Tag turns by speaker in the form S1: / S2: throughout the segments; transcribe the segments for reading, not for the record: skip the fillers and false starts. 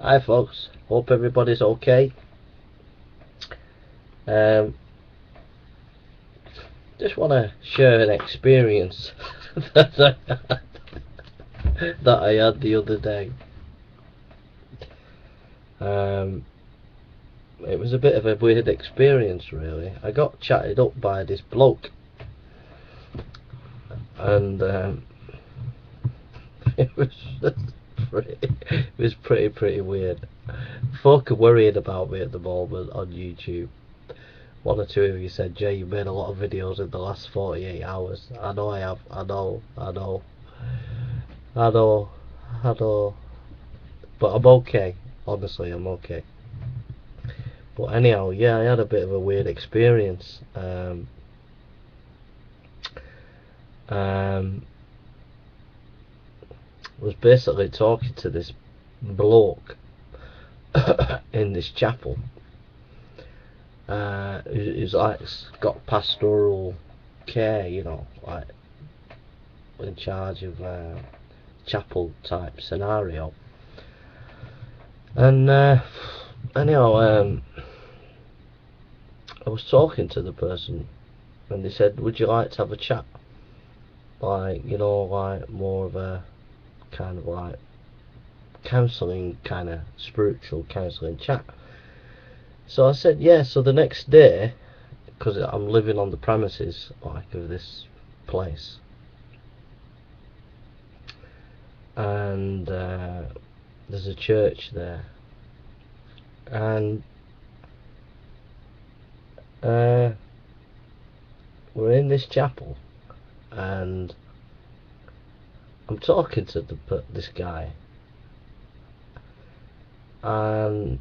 S1: Hi folks, hope everybody's okay. Just want to share an experience that I had the other day. It was a bit of a weird experience really. I got chatted up by this bloke, and it was pretty weird. Folk are worried about me at the moment on YouTube. One or two of you said, Jay, you made a lot of videos in the last 48 hours. I know I have. I know. But I'm okay. Honestly, I'm okay. But anyhow, yeah, I had a bit of a weird experience. Was basically talking to this bloke in this chapel. Who's like got pastoral care, you know, like in charge of chapel type scenario. And anyhow, I was talking to the person, and they said, "Would you like to have a chat? Like, you know, like more of a kind of like counselling, kind of spiritual counselling chat." So I said, yeah. So the next day, because I'm living on the premises like of this place, and there's a church there, and we're in this chapel, and I'm talking to this guy, and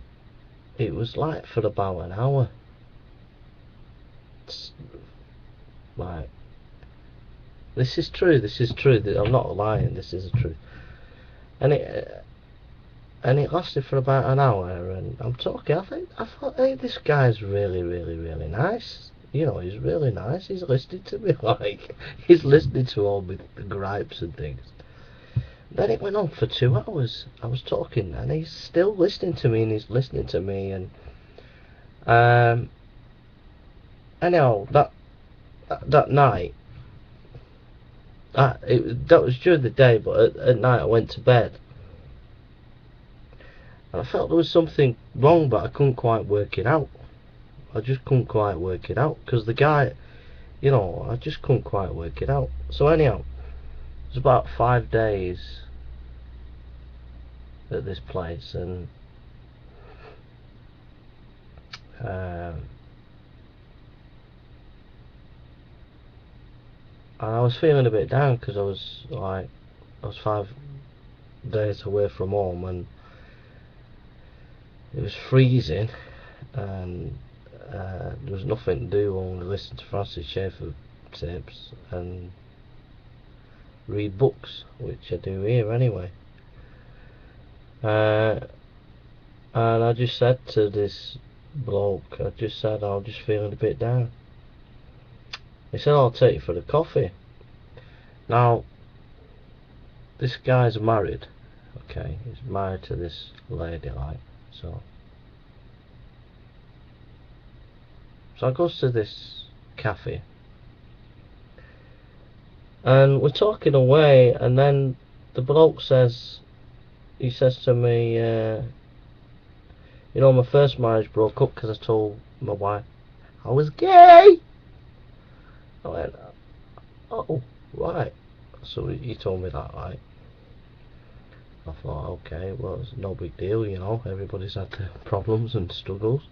S1: it was like for about an hour. It's like, this is true. I'm not lying. This is the truth. And it lasted for about an hour, and I'm talking. I thought, hey, this guy's really nice. You know, he's really nice. He's listening to me, like he's listening to all the gripes and things. Then it went on for 2 hours. I was talking, and he's still listening to me, and anyhow, that night, that was during the day, but at night I went to bed, and I felt there was something wrong, but I couldn't quite work it out. I just couldn't quite work it out, because the guy, you know, I just couldn't quite work it out. So anyhow, it was about 5 days at this place, and I was feeling a bit down, because I was 5 days away from home, and it was freezing, and there was nothing to do, only listen to Francis Schaeffer tapes and read books, which I do here anyway. And I just said to this bloke, I'm just feeling a bit down. He said, I'll take you for the coffee. Now, this guy's married, okay, he's married to this lady, like, so I goes to this cafe, and we're talking away, and then the bloke says to me, you know, my first marriage broke up because I told my wife I was gay. I went, oh, right. So he told me that, right? I thought, okay, well, it's no big deal, you know, everybody's had their problems and struggles.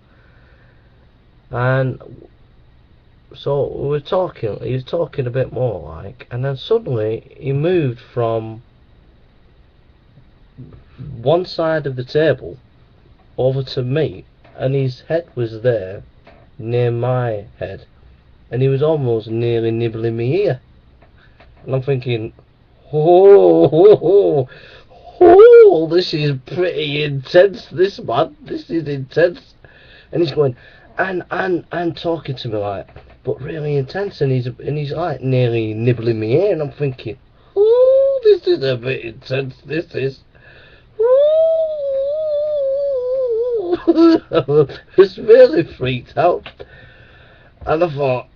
S1: And so we were talking, he was talking a bit more, like, and then suddenly he moved from one side of the table over to me, and his head was there near my head, and he was almost nearly nibbling me ear. And I'm thinking, oh, this is pretty intense, this man, this is intense. And he's going, and talking to me like, but really intense, and he's like nearly nibbling me ear, and I'm thinking, oh, this is a bit intense, this is. I was really freaked out. And I thought,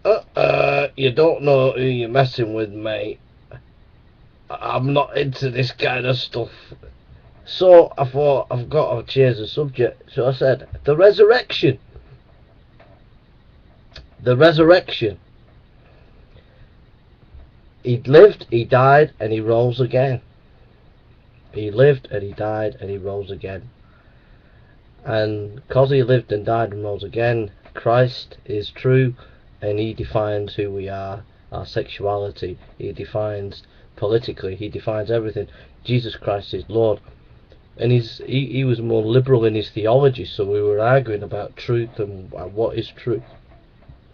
S1: you don't know who you're messing with, mate. I'm not into this kind of stuff. So I thought, I've got to change the subject. So I said, the resurrection. The resurrection. He lived, he died, and he rose again. He lived, and he died, and he rose again. And because he lived and died and rose again, Christ is true, and he defines who we are, our sexuality. He defines politically, he defines everything. Jesus Christ is Lord. And he was more liberal in his theology, so we were arguing about truth and what is truth.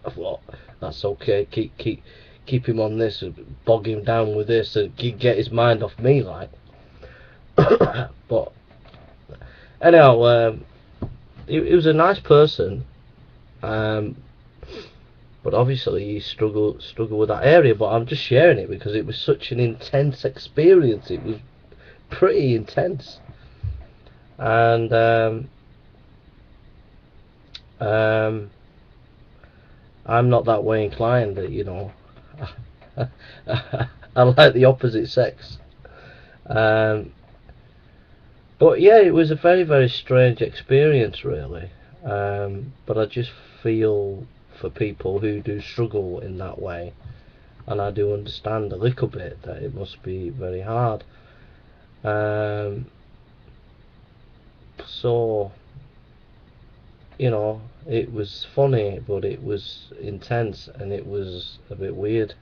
S1: I thought, that's okay, keep him on this, bog him down with this, and get his mind off me, like. But anyhow, he was a nice person, but obviously he struggled with that area. But I'm just sharing it because it was such an intense experience. It was pretty intense, and I'm not that way inclined. You know, I like the opposite sex. But yeah, it was a very, very strange experience, really. But I just feel for people who do struggle in that way, and I do understand a little bit that it must be very hard. So, you know, it was funny, but it was intense, and it was a bit weird.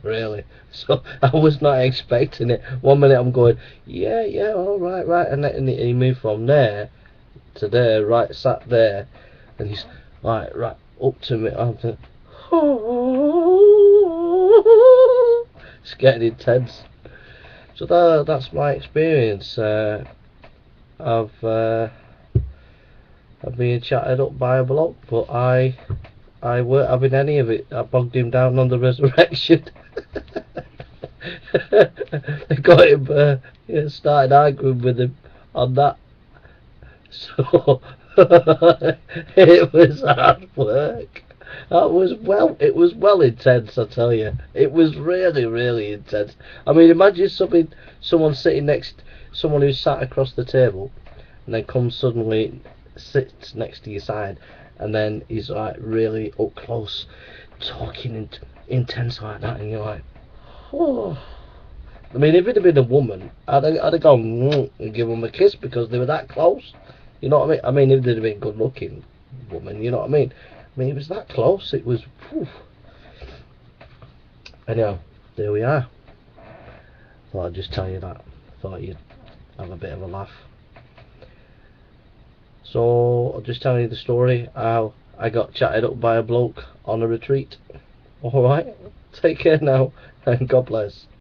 S1: Really. So I was not expecting it. 1 minute I'm going, yeah, all right, and then he moved from there to there, right, sat there, and he's right up to me. I'm thinking, oh, it's getting intense. So that's my experience of being chatted up by a bloke, but I weren't having any of it. I bogged him down on the resurrection. I got him, started arguing with him on that. So it was hard work. It was well intense, I tell you. It was really, really intense. I mean, imagine someone sitting someone who's sat across the table, and then comes suddenly sits next to your side, and then he's like really up close, talking intense like that, and you're like, oh. I mean, if it had been a woman, I'd have gone and give them a kiss because they were that close. You know what I mean? I mean, if they'd have been good looking woman, you know what I mean? I mean, it was that close. It was. Whew. Anyhow, there we are. Thought I'd just tell you that. Thought you'd have a bit of a laugh. So I'll just tell you the story how I got chatted up by a bloke on a retreat. Alright, take care now, and God bless.